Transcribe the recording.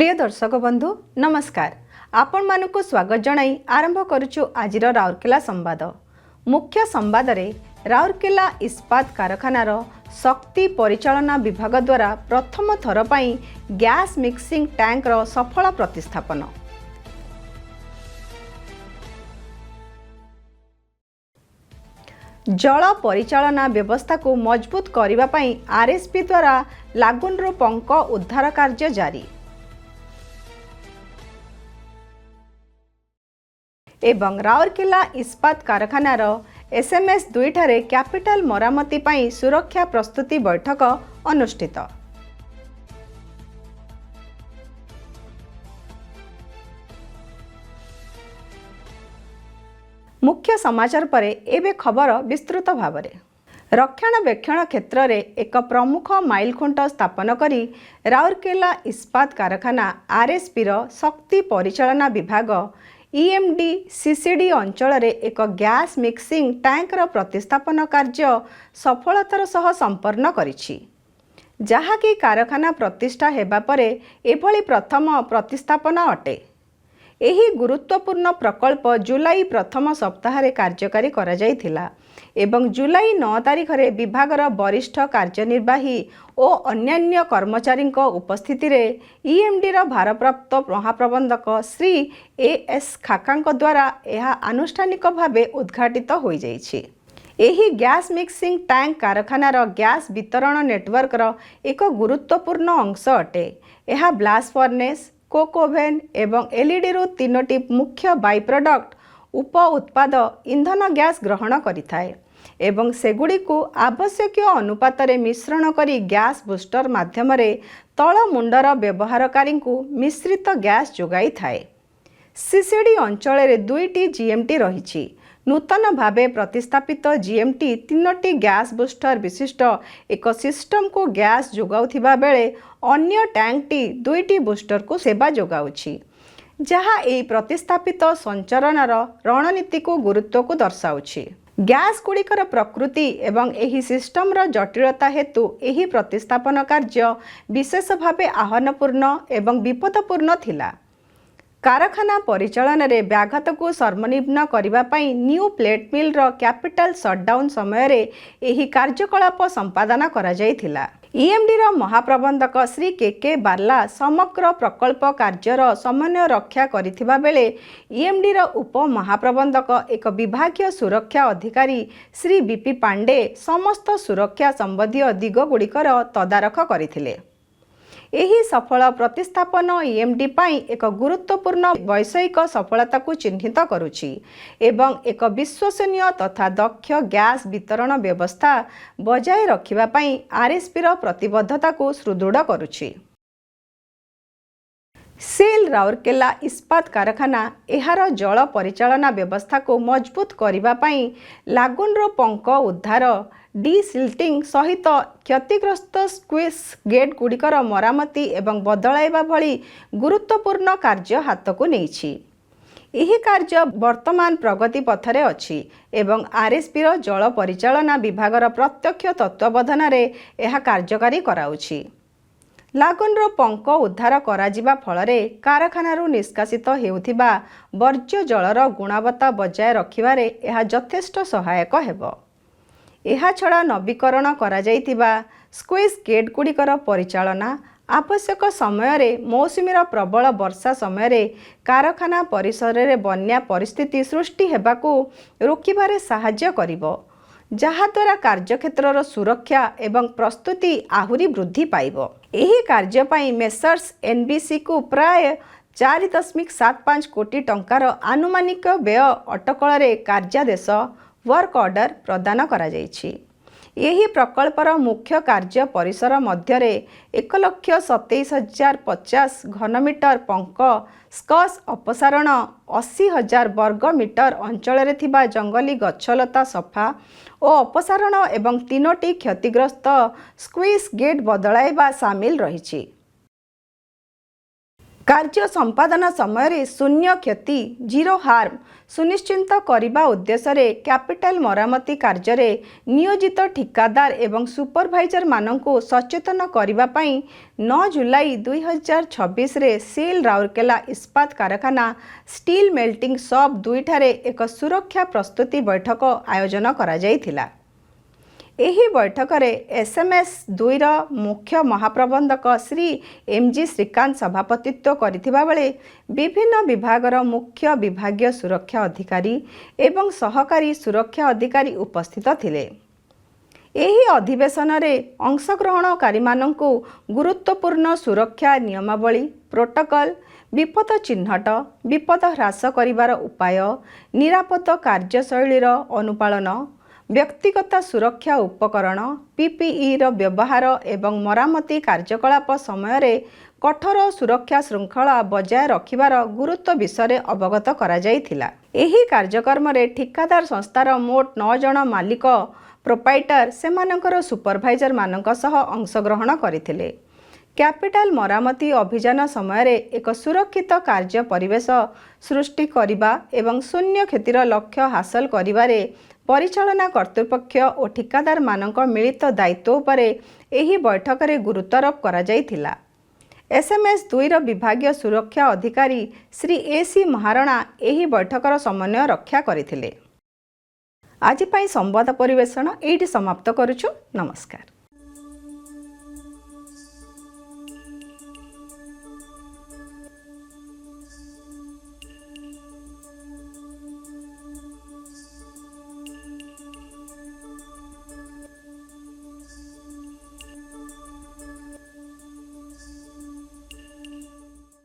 प्रिय दर्शक बंधु नमस्कार। आपण मानकु स्वागत जणाई आरंभ करुछु आजिर राउरकेला संवाद। मुख्य संवाद रे राउरकेला इस्पात कारखानार शक्ति परिचालना विभाग द्वारा प्रथम थर पई गैस मिक्सिंग टैंक रो सफल प्रतिस्थापन। जल परिचालना व्यवस्था को मजबूत करने पई आरएसपी द्वारा लागुनरू पंक उद्धार कार्य जारी। एवं राउरकेला इस्पात कारखानार एसएमएस 2 ठारे कैपिटल मरामती पई सुरक्षा प्रस्तुति बैठक अनुष्ठित। मुख्य समाचार परे एबे खबर विस्तृत भावरे। रक्षणाबेक्षण क्षेत्र में एक प्रमुख माइलखुंट स्थापन करी राउरकेला इस्पात कारखाना आरएसपी शक्ति परिचालना विभाग ईएमडी सीसीडी अंचल रे एक गैस मिक्सिंग टैंकर प्रतिस्थापन कार्य सफलतार सह संपन्न करिछि, जहाँकि कारखाना प्रतिष्ठा हेबा परे एभली प्रथम प्रतिस्थापन अटे। एही गुरुत्वपूर्ण प्रकल्प जुलाई प्रथम सप्ताह रे कार्यकारी करा जायथिला एवं जुलाई 9 तारिख रे विभागर वरिष्ठ कार्यनिर्वाही और अन्यान्य कर्मचारी उपस्थिति रे ईएमडी रा भारप्राप्त महाप्रबंधक श्री एएस खाका द्वारा यह आनुष्ठानिक भावे उद्घाटित हो जाइछि। एही गैस मिक्सिंग टैंक कारखानार गैस वितरण नेटवर्क रो एक गुरुत्वपूर्ण अंश अटे। यह ब्लास्ट फर्नेस, कोक ओभेन एवं एलईडी रु 3टी मुख्य बाई प्रोडक्ट उप उत्पाद इंधन गैस ग्रहण करिथाए एवं सेगुड़ी को आवश्यक अनुपात रे मिश्रण करी गैस बूस्टर माध्यम रे तल मुंडर व्यवहारकारी को मिश्रित गैस जोगाई थाए। सीसीडी अंचल रे 2टी जीएमटी रही। नूतन भावे प्रतिस्थापित जीएमटी 3टी गैस बूस्टर विशिष्ट एक सिस्टम को गैस जोगाउथिबा बेले अन्य टैंकटी 2टी बूस्टर को सेवा जोगाउछि, जहाँ एही प्रतिस्थापित संचरणर रणनीति को गुरुत्व को दर्शाउछि। गैस गुड़िकर प्रकृति एवं एही सिस्टमर जटिलता हेतु एही प्रतिस्थापन कार्य विशेष भावे आह्वानपूर्ण एवं विपदपूर्ण थिला। कारखाना परिचालन रे व्याघात को सर्वनिम्न करबा पई न्यू प्लेट मिल रो कैपिटल शटडाउन समय रे एही कार्यकलाप संपादन करा जायथिला। ईएमडी रो महाप्रबंधक श्री के बार्ला समग्र प्रकल्प कार्यर समन्वय रक्षा करिथिबा बेले ईएमडी रो उप महाप्रबंधक एक विभागीय सुरक्षा अधिकारी श्री बीपी पांडे समस्त सुरक्षा संबंधी दिग गुड़िकर तदारख करथिले। एही सफल प्रतिस्थापन ईएमडी पाई एक गुरुत्वपूर्ण वैषयिक सफलता को चिन्हित करुछि एवं एक विश्वसनीय तथा दक्ष गैस वितरण व्यवस्था बजाय रखिबा पाई आरएसपी रो प्रतिबद्धता को सुदृढ़ करुछि। सेल राउरकेला इस्पात कारखाना एहार जल परिचालना व्यवस्था को मजबूत करबा पाई लागुनरो पंक उद्धार डिसिल्टिंग सहित क्षतिग्रस्त स्क्वीज गेट गुड़िकर मरामती एवं बदलाइबा भली गुरुत्वपूर्ण कार्य हाथ को नेइछि। एही कार्य वर्तमान प्रगति पथरे अछि एवं आरएसपी रो जल परिचालना विभागर प्रत्यक्ष तत्वावधान रे एहा कार्यकारी कराउछि। लागुनरो पंक उद्धार कराजिबा फलरे कारखानारू निष्कासित हेउथिबा वर्ज्य जलर गुणवत्ता बजाय रखिबारे एहा यथेष्ट सहायक हेबो। एहा छड़ा नवीकरण करा जाइतिबा स्क्वीज गेट गुड़िकर परिचालना आवश्यक समय रे मौसुमीर प्रबल वर्षा समय रे कारखाना परिसर रे बन्या परिस्थिति सृष्टि हेबाकू रोकिबारे साहाय्य करिवो, जहाद्वारा कार्यक्षेत्रर सुरक्षा एवं प्रस्तुति आहुरी वृद्धि पाइबो। एही कार्य पई मेसर्स एनबीसी को प्राय 4.75 कोटी टंकार आनुमानिक व्यय अटकल रे कार्यादेश वर्क ऑर्डर प्रदान करा जाइछि। यही प्रकल्पर मुख्य कार्य परिसर मध्य 1,27,050 घनमीटर पंक स्कस अपसारण 80,000 वर्ग मीटर अंचल रे थिबा जंगली गछलता सफा और अपसारण एवं 3टी क्षतिग्रस्त स्क्वीज गेट बदलाइबा सामिल रहिछि। कार्य संपादन समय शून्य क्षति जीरो हार्म सुनिश्चित करने उद्देश्य कैपिटल मरामती कार्य नियोजित ठिकादार एवं सुपरभाइजर मानक सचेतन करने 9 जुलाई 2026 रे सेल राउरकेला इस्पात कारखाना स्टील मेल्टिंग शॉप 2 ठारे एक सुरक्षा प्रस्तुति बैठक आयोजन करा जायथिला। एही बैठक में एसएमएस 2 मुख्य महाप्रबंधक श्री एमजी श्रीकांत सभापतित्व करथिबा बेले विभिन्न विभागर मुख्य विभागीय सुरक्षा अधिकारी एवं सहकारी सुरक्षा अधिकारी उपस्थित थिले। एही अधिवेशन रे अंशग्रहणकारी माननकु गुरुत्वपूर्ण सुरक्षा नियमावली प्रोटोकॉल विपद चिन्हट विपद ह्रास करिवार उपाय निरापद कार्यशैलीर अनुपालन व्यक्तिगत सुरक्षा उपकरण पीपीई रो व्यवहार एवं मरामती कार्यकलाप समय रे कठोर सुरक्षा श्रृंखला बजाय रखिबार गुरुत्व विषय अवगत करा जायथिला। एही कार्यक्रम रे ठिकादार संस्थार मोट 9 जन मालिक प्रोपाइटर सेमानकर सुपरभाइजर मानक सह अंशग्रहण करथिले। कैपिटल मरामती अभियान समय रे एक सुरक्षित कार्य परिवेश सृष्टि करिबा एवं शून्य क्षतिर लक्ष्य हासिल करिबारे परिचालना कर्तृपक्ष और ठिकादार मानक मिलित दायित्व उपरे एही बैठक रे गुरुत्वारोप करा जायथिला। एसएमएस 2 विभागीय सुरक्षा अधिकारी श्री एसी महाराणा एही बैठकर समन्वय रक्षा करथिले। आज पई संवाद परिवेषण एठी समाप्त करूछु। नमस्कार।